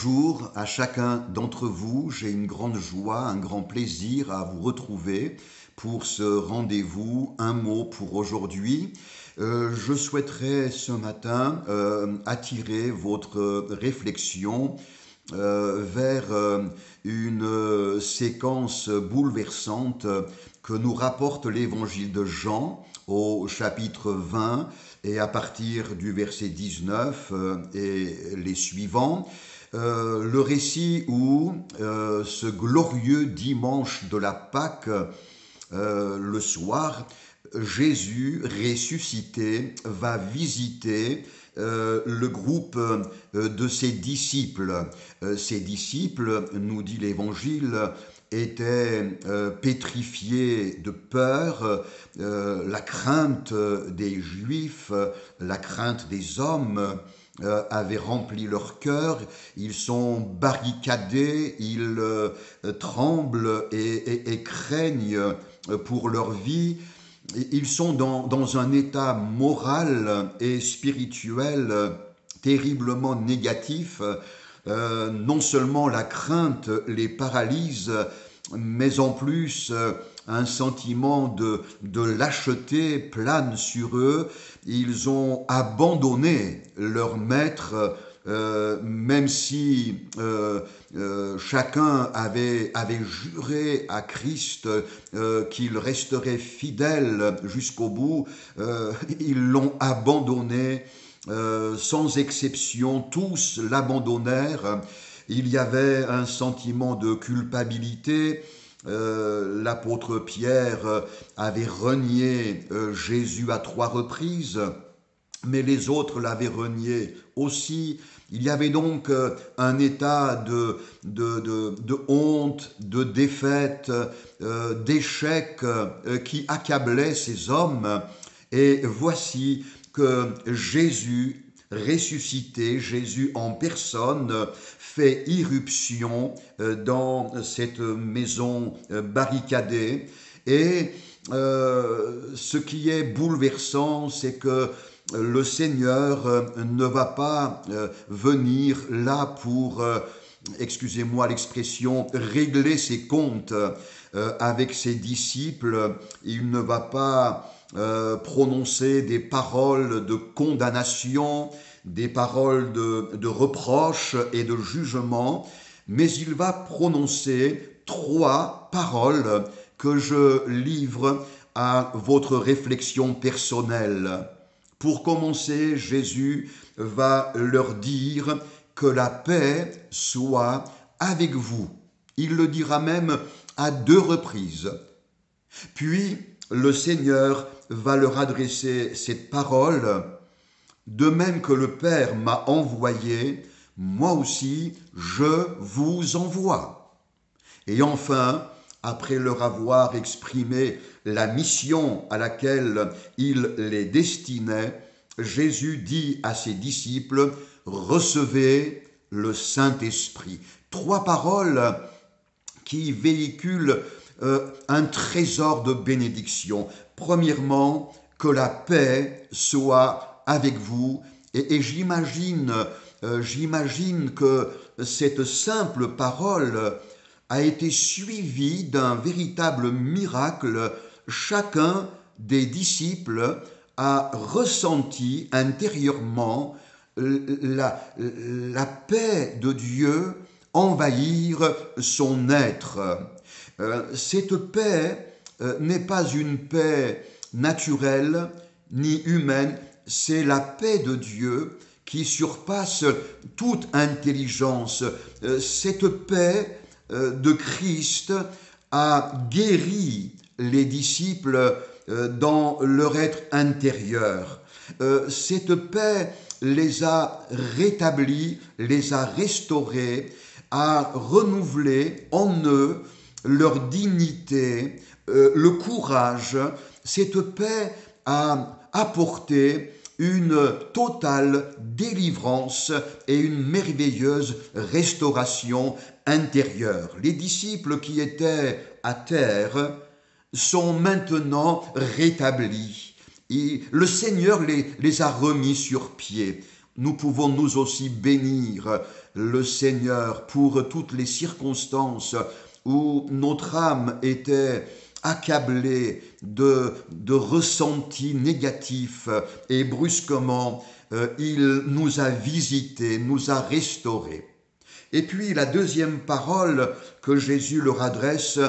bonjour à chacun d'entre vous. J'ai une grande joie, un grand plaisir à vous retrouver pour ce rendez-vous. Un mot pour aujourd'hui. Je souhaiterais ce matin attirer votre réflexion vers une séquence bouleversante que nous rapporte l'évangile de Jean au chapitre 20 et à partir du verset 19 et les suivants. Le récit où ce glorieux dimanche de la Pâque, le soir, Jésus ressuscité va visiter le groupe de ses disciples. Ses disciples, nous dit l'Évangile, étaient pétrifiés de peur, la crainte des Juifs, la crainte des hommes avait rempli leur cœur, ils sont barricadés, ils tremblent et craignent pour leur vie. Ils sont dans un état moral et spirituel terriblement négatif. Non seulement la crainte les paralyse, mais en plus un sentiment de lâcheté plane sur eux. Ils ont abandonné leur maître, même si chacun avait juré à Christ qu'il resterait fidèle jusqu'au bout. Ils l'ont abandonné sans exception, tous l'abandonnèrent. Il y avait un sentiment de culpabilité. L'apôtre Pierre avait renié Jésus à 3 reprises, mais les autres l'avaient renié aussi. Il y avait donc un état de honte, de défaite, d'échec qui accablait ces hommes. Et voici que Jésus ressuscité, Jésus en personne, fait irruption dans cette maison barricadée. Et ce qui est bouleversant, c'est que le Seigneur ne va pas venir là pour, excusez-moi l'expression, régler ses comptes avec ses disciples. Il ne va pas prononcer des paroles de condamnation, des paroles de reproche et de jugement, mais il va prononcer 3 paroles que je livre à votre réflexion personnelle. Pour commencer, Jésus va leur dire que la paix soit avec vous. Il le dira même à 2 reprises. Puis, le Seigneur va leur adresser cette parole. De même que le Père m'a envoyé, moi aussi je vous envoie. Et enfin, après leur avoir exprimé la mission à laquelle il les destinait, Jésus dit à ses disciples, recevez le Saint-Esprit. 3 paroles qui véhiculent un trésor de bénédiction. Premièrement, que la paix soit avec vous. Et j'imagine que cette simple parole a été suivie d'un véritable miracle. Chacun des disciples a ressenti intérieurement la paix de Dieu envahir son être. Cette paix n'est pas une paix naturelle ni humaine, c'est la paix de Dieu qui surpasse toute intelligence. Cette paix de Christ a guéri les disciples dans leur être intérieur. Cette paix les a rétablis, les a restaurés, a renouvelé en eux leur dignité, le courage. Cette paix a apporté une totale délivrance et une merveilleuse restauration intérieure. Les disciples qui étaient à terre sont maintenant rétablis. Et le Seigneur les a remis sur pied. nous pouvons nous aussi bénir le Seigneur pour toutes les circonstances où notre âme était accablée de ressentis négatifs et brusquement, il nous a visités, nous a restaurés. Et puis la deuxième parole que Jésus leur adresse,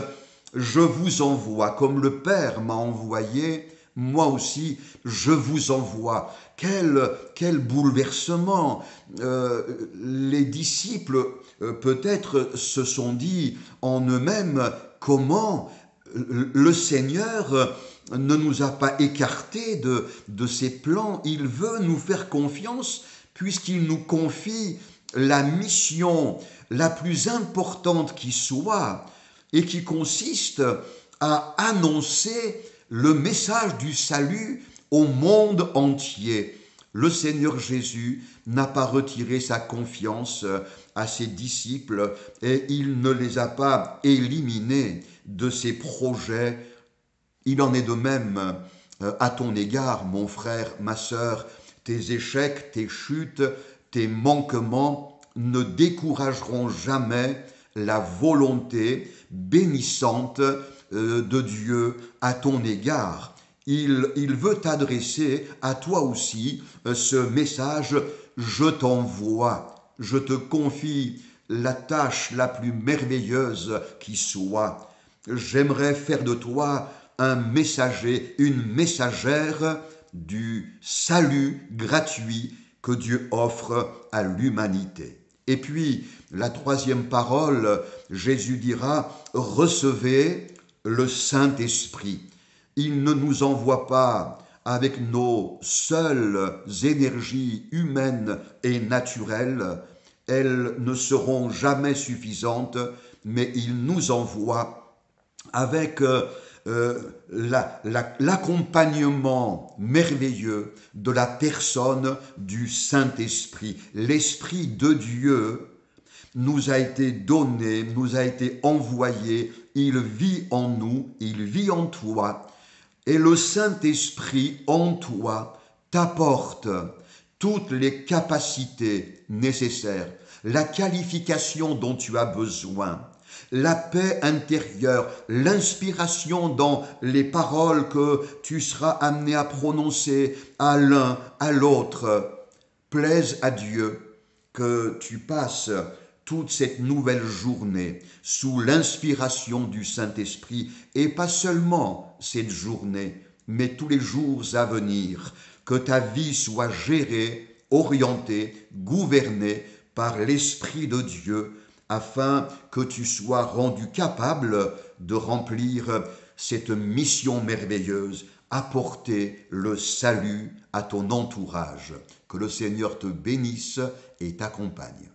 je vous envoie, comme le Père m'a envoyé, moi aussi je vous envoie. Quel bouleversement. Les disciples peut-être se sont dit en eux-mêmes comment le Seigneur ne nous a pas écartés de ses plans. Il veut nous faire confiance puisqu'il nous confie la mission la plus importante qui soit et qui consiste à annoncer le message du salut au monde entier. Le Seigneur Jésus n'a pas retiré sa confiance à ses disciples et il ne les a pas éliminés de ses projets. Il en est de même à ton égard, mon frère, ma sœur. Tes échecs, tes chutes, tes manquements ne décourageront jamais la volonté bénissante de Dieu à ton égard. Il veut t'adresser à toi aussi ce message, je t'envoie, je te confie la tâche la plus merveilleuse qui soit. J'aimerais faire de toi un messager, une messagère du salut gratuit que Dieu offre à l'humanité. Et puis, la troisième parole, Jésus dira, recevez le Saint-Esprit. Il ne nous envoie pas avec nos seules énergies humaines et naturelles. Elles ne seront jamais suffisantes, mais il nous envoie avec l'accompagnement merveilleux de la personne du Saint-Esprit. L'Esprit de Dieu nous a été donné, nous a été envoyé, il vit en nous, il vit en toi, et le Saint-Esprit en toi t'apporte toutes les capacités nécessaires, la qualification dont tu as besoin, la paix intérieure, l'inspiration dans les paroles que tu seras amené à prononcer à l'un, à l'autre. Plaise à Dieu que tu passes toute cette nouvelle journée sous l'inspiration du Saint-Esprit, et pas seulement cette journée, mais tous les jours à venir, que ta vie soit gérée, orientée, gouvernée par l'Esprit de Dieu, afin que tu sois rendu capable de remplir cette mission merveilleuse, apporter le salut à ton entourage. Que le Seigneur te bénisse et t'accompagne.